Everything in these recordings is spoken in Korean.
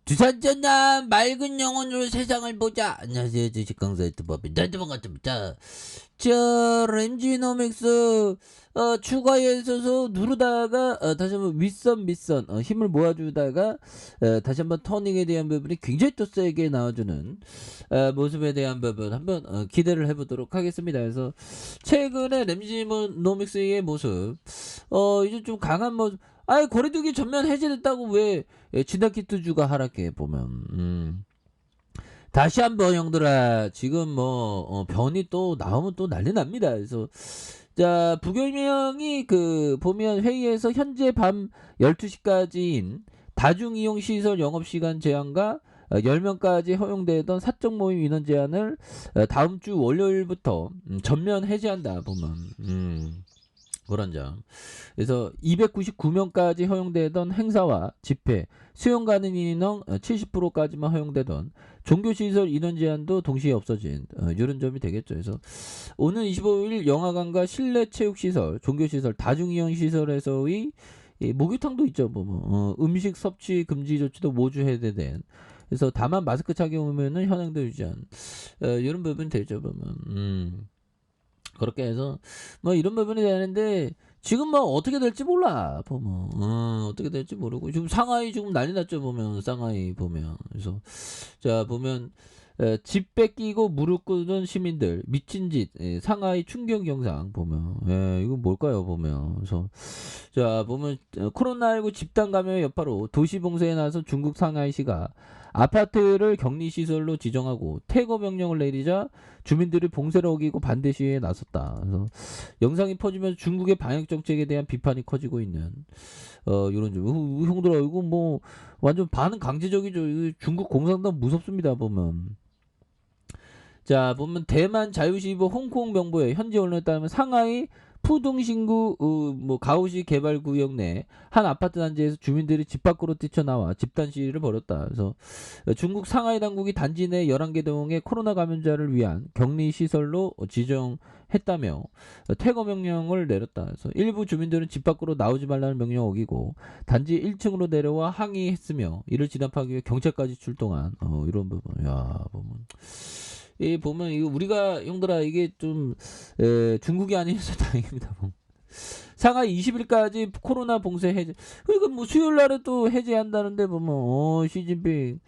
두산전남 맑은 영혼으로 세상을 보자. 안녕하세요, 주식강사 유튜버입니다. 반갑습니다. 자, 램지노믹스 추가에 있어서 누르다가 다시 한번 윗선 밑선 힘을 모아주다가 다시 한번 터닝에 대한 부분이 굉장히 또 세게 나와주는 모습에 대한 부분 한번 기대를 해보도록 하겠습니다. 그래서 최근에 램지노믹스의 모습 이제 좀 강한 모습. 거리두기 전면 해제됐다고 왜 진화키트주가 하락해 보면 다시 한번 형들아 지금 뭐 변이 또 나오면 또 난리 납니다. 그래서 자 부경영이 그 보면 회의에서 현재 밤 12시까지인 다중이용시설 영업시간 제한과 10명까지 허용되던 사적 모임 인원 제한을 다음 주 월요일부터 전면 해제한다 보면 그런 점. 그래서 299명까지 허용되던 행사와 집회, 수용 가능 인원 70%까지만 허용되던 종교시설 인원 제한도 동시에 없어진 이런 점이 되겠죠. 그래서 오는 25일 영화관과 실내 체육시설, 종교시설, 다중이용시설에서의 목욕탕도 있죠. 음식 섭취 금지 조치도 모두 해제된. 그래서 다만 마스크 착용하면은 현행도 유지한 이런 부분이 되죠. 그렇게 해서 뭐 이런 부분이 되는데 지금 뭐 어떻게 될지 몰라 보면 어떻게 될지 모르고 지금 상하이 지금 난리 났죠 보면 상하이 보면 그래서 자 보면 집 뺏기고 무릎 꿇는 시민들 미친 짓 상하이 충격 영상 보면 이거 뭘까요 보면 그래서 자 보면 코로나19 집단 감염의 여파로 도시 봉쇄에 나서 중국 상하이시가 아파트를 격리시설로 지정하고 퇴거 명령을 내리자 주민들이 봉쇄를 어기고 반대 시위에 나섰다. 그래서 영상이 퍼지면서 중국의 방역 정책에 대한 비판이 커지고 있는 이런 좀 형들아 이거 뭐 완전 반응 강제적이죠. 이거 중국 공산당 무섭습니다 보면. 자 보면 대만 자유시보 홍콩 명보에 현지 언론에 따르면 상하이 푸둥신구 뭐 가오시 개발구역 내 한 아파트 단지에서 주민들이 집 밖으로 뛰쳐나와 집단 시위를 벌였다. 그래서 중국 상하이 당국이 단지 내 11개 동의 코로나 감염자를 위한 격리 시설로 지정했다며 퇴거 명령을 내렸다. 그래서 일부 주민들은 집 밖으로 나오지 말라는 명령을 어기고 단지 1층으로 내려와 항의했으며 이를 진압하기 위해 경찰까지 출동한 이런 부분. 야 보면 이 보면 이거 우리가 형들아 이게 좀 중국이 아니어서 다행입니다. 상하이 20일까지 코로나 봉쇄 해제. 그러니까 뭐 수요일 날에 또 해제한다는데 보면 시진핑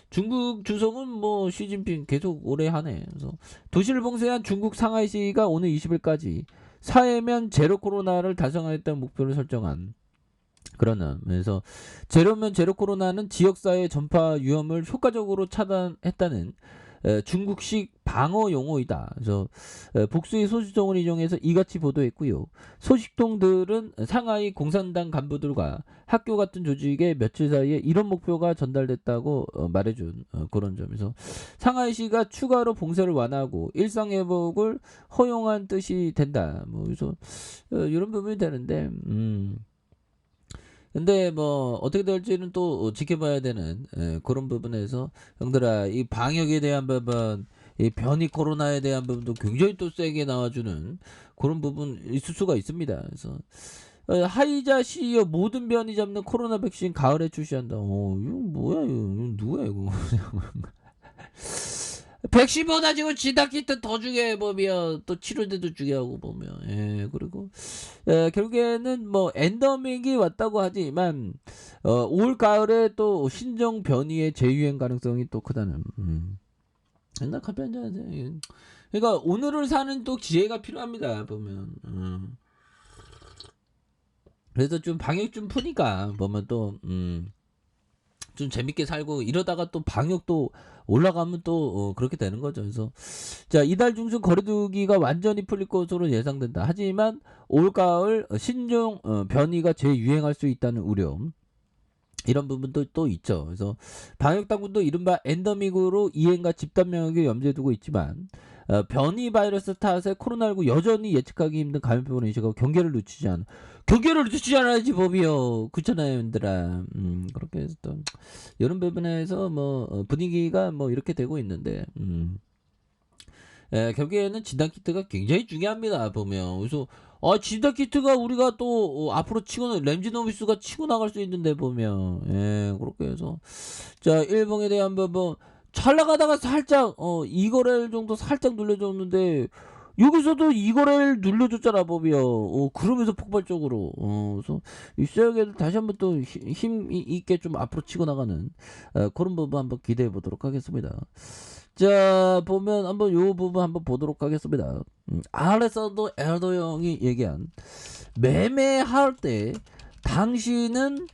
중국 주석은 뭐 시진핑 계속 오래 하네. 그래서 도시를 봉쇄한 중국 상하이시가 오늘 20일까지 사회면 제로 코로나를 달성하겠다는 목표를 설정한 그러는 그래서 제로면 제로 코로나는 지역사회 전파 위험을 효과적으로 차단했다는 중국식 방어 용어이다. 그래서 복수의 소식통을 이용해서 이같이 보도했고요. 소식통들은 상하이 공산당 간부들과 학교 같은 조직에 며칠 사이에 이런 목표가 전달됐다고 말해준 그런 점에서 상하이시가 추가로 봉쇄를 완화하고 일상 회복을 허용한 뜻이 된다. 뭐 그래서 이런 부분이 되는데. 근데 뭐 어떻게 될지는 또 지켜봐야 되는 그런 부분에서 형들아 이 방역에 대한 부분 이 변이 코로나에 대한 부분도 굉장히 또 세게 나와주는 그런 부분 있을 수가 있습니다. 그래서 하이자 CEO 모든 변이 잡는 코로나 백신 가을에 출시한다. 이거 뭐야 이거 누구야 이거 백신보다 지금 진단키트 더 주게 보면 또 치료제도 주게 하고 보면 그리고 결국에는 뭐 엔더믹이 왔다고 하지만 올 가을에 또 신종 변이의 재유행 가능성이 또 크다는 옛날 카페한잔 그러니까 오늘을 사는 또 지혜가 필요합니다 보면 그래서 좀 방역 좀 푸니까 보면 또 좀 재밌게 살고 이러다가 또 방역도 올라가면 또 그렇게 되는 거죠. 그래서 자 이달 중순 거리두기가 완전히 풀릴 것으로 예상된다. 하지만 올가을 신종 변이가 재유행할 수 있다는 우려 이런 부분도 또 있죠. 그래서 방역당국도 이른바 엔더믹으로 이행과 집단 면역에 염두에 두고 있지만 변이 바이러스 탓에 코로나19 여전히 예측하기 힘든 감염병을 인식하고 경계를 늦추지 않아야지 법이요. 그렇잖아요, 얘들아. 그렇게 해서 또 이런 부분에서 뭐 분위기가 뭐 이렇게 되고 있는데 결국에는 진단 키트가 굉장히 중요합니다 보면. 그래서 진단 키트가 우리가 또 앞으로 치고 램지 노비스가 치고 나갈 수 있는데 보면 그렇게 해서 자 일봉에 대한 부분 잘 나가다가 살짝 이거래일 정도 살짝 눌려줬는데 여기서도 이거래일 눌려줬잖아 보면. 그러면서 폭발적으로 그래서 이 쉐어게를 다시 한번 또 힘 있게 좀 앞으로 치고 나가는 그런 부분 한번 기대해 보도록 하겠습니다. 자 보면 한번 요 부분 한번 보도록 하겠습니다. 알렉산더 엘더 형이 얘기한 매매할 때 당신은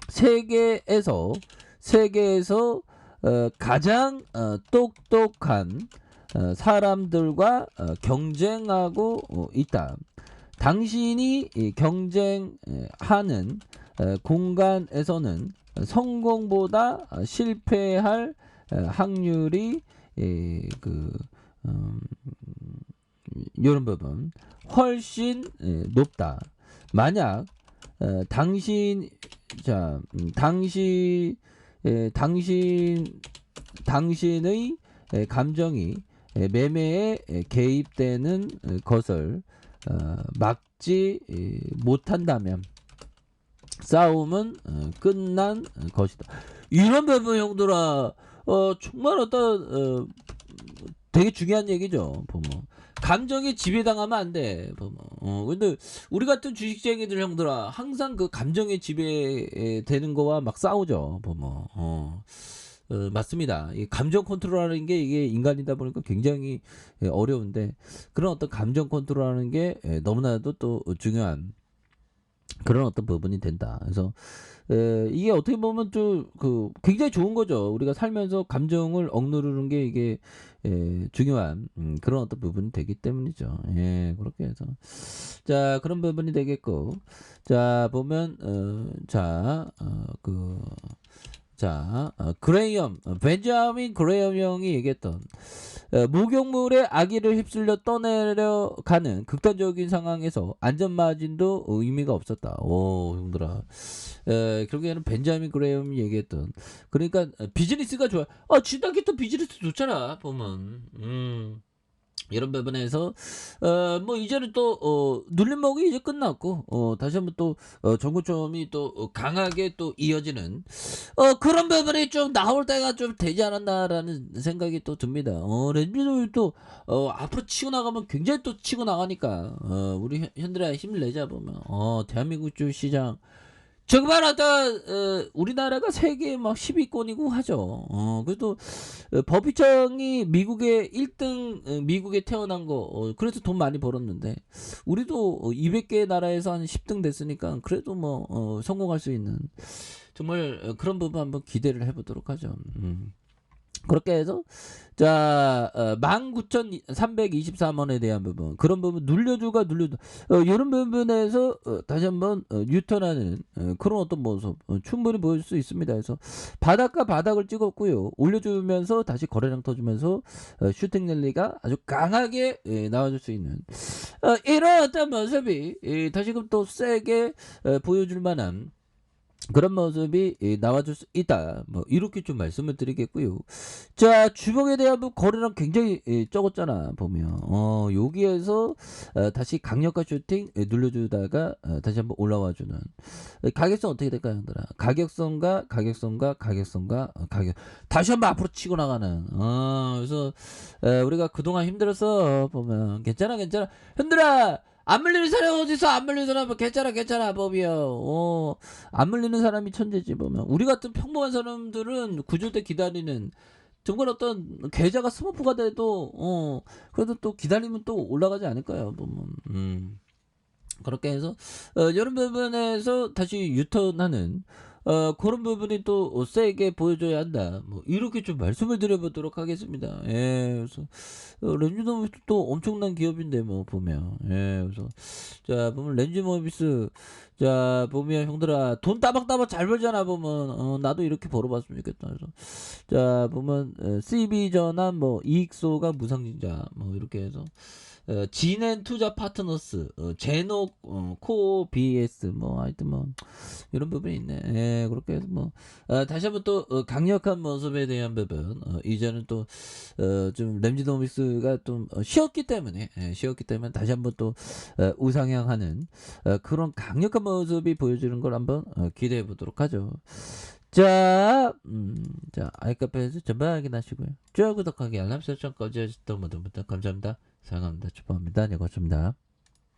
세계에서 가장 똑똑한 사람들과 경쟁하고 있다. 당신이 경쟁하는 공간에서는 성공보다 실패할 확률이 이런 부분 훨씬 높다. 만약 당신의 감정이 매매에 개입되는 것을 막지 못한다면 싸움은 끝난 것이다. 이런 부분 형들아 정말 어떤 되게 중요한 얘기죠. 보면 감정에 지배당하면 안 돼. 보면 근데 우리 같은 주식쟁이들 형들아 항상 그 감정에 지배되는 거와 막 싸우죠. 보면 맞습니다. 이 감정 컨트롤하는 게 이게 인간이다 보니까 굉장히 어려운데 그런 어떤 감정 컨트롤하는 게 너무나도 또 중요한 그런 어떤 부분이 된다. 그래서 이게 어떻게 보면 좀 굉장히 좋은 거죠. 우리가 살면서 감정을 억누르는 게 이게 중요한 그런 어떤 부분이 되기 때문이죠. 그렇게 해서 자 그런 부분이 되겠고 자 보면 벤자민 그레이엄 형이 얘기했던 무경물의 아기를 휩쓸려 떠내려가는 극단적인 상황에서 안전마진도 의미가 없었다. 오 형들아 결국에는 벤자민 그레이엄이 얘기했던 그러니까 비즈니스가 좋아. 진단키트 비즈니스 좋잖아 보면 이런 부분에서 뭐 이제는 또 눌림목이 이제 끝났고 다시 한번 또 정구점이 또 강하게 또 이어지는 그런 부분이 좀 나올 때가 좀 되지 않았나라는 생각이 또 듭니다. 렌즈도 또 앞으로 치고 나가면 굉장히 또 치고 나가니까 우리 현들아 힘을 내자 보면 대한민국 주 시장 정말 어떤 우리나라가 세계 막 10위권이고 하죠. 그래도 법이청이 미국의 1등 미국에 태어난 거 그래서 돈 많이 벌었는데 우리도 200개 나라에서 한 10등 됐으니까 그래도 뭐 성공할 수 있는 정말 그런 부분 한번 기대를 해보도록 하죠. 그렇게 해서 자 19,323원에 대한 부분 그런 부분 눌려주가 이런 부분에서 다시 한번 유턴하는 그런 어떤 모습 충분히 보일 수 있습니다. 그래서 바닥과 바닥을 찍었고요. 올려주면서 다시 거래량 터주면서 슈팅 랠리가 아주 강하게 나와줄 수 있는 이런 어떤 모습이 다시금 또 세게 보여줄 만한 그런 모습이 나와줄 수 있다. 뭐 이렇게 좀 말씀을 드리겠고요. 자 주봉에 대한 거래량 굉장히 적었잖아 보면 여기에서 다시 강력한 슈팅 눌러주다가 다시 한번 올라와주는 가격성 어떻게 될까요 형들아? 가격성과 가격 다시 한번 앞으로 치고 나가는 그래서 우리가 그동안 힘들었어 보면 괜찮아 형들아 안 물리는 사람이 어딨어? 안 물리는 사람은 괜찮아 보면 안 물리는 사람이 천재지 보면 우리 같은 평범한 사람들은 구조 때 기다리는 정말 어떤 계좌가 스머프가 돼도 그래도 또 기다리면 또 올라가지 않을까요 보면 그렇게 해서 이런 부분에서 다시 유턴하는 그런 부분이 또 세게 보여줘야 한다. 뭐 이렇게 좀 말씀을 드려보도록 하겠습니다. 그래서 렌즈노비스 또 엄청난 기업인데 뭐 보면 그래서 자 보면 렌즈노비스 자 보면 형들아 돈 따박따박 잘 벌잖아 보면 나도 이렇게 벌어봤으면 좋겠다. 그래서 자 보면 CB 전환 뭐 이익소가 무상증자 뭐 이렇게 해서 진엔 투자 파트너스, 제노, 코어 BS, 뭐 하여튼 뭐 이런 부분이 있네. 예, 그렇게 해서 뭐 다시 한번 또 강력한 모습에 대한 부분, 이제는 또 좀 램지노믹스가 좀 쉬었기 때문에, 쉬었기 때문에 다시 한번 또 우상향하는 그런 강력한 모습이 보여주는 걸 한번 기대해 보도록 하죠. 자, 자, 아이카페에서 전방 확인하시고요. 좋아요, 구독하기, 알람 설정까지 해주셨던 모든 분들 감사합니다. 사랑합니다. 축복합니다. 네, 고맙습니다.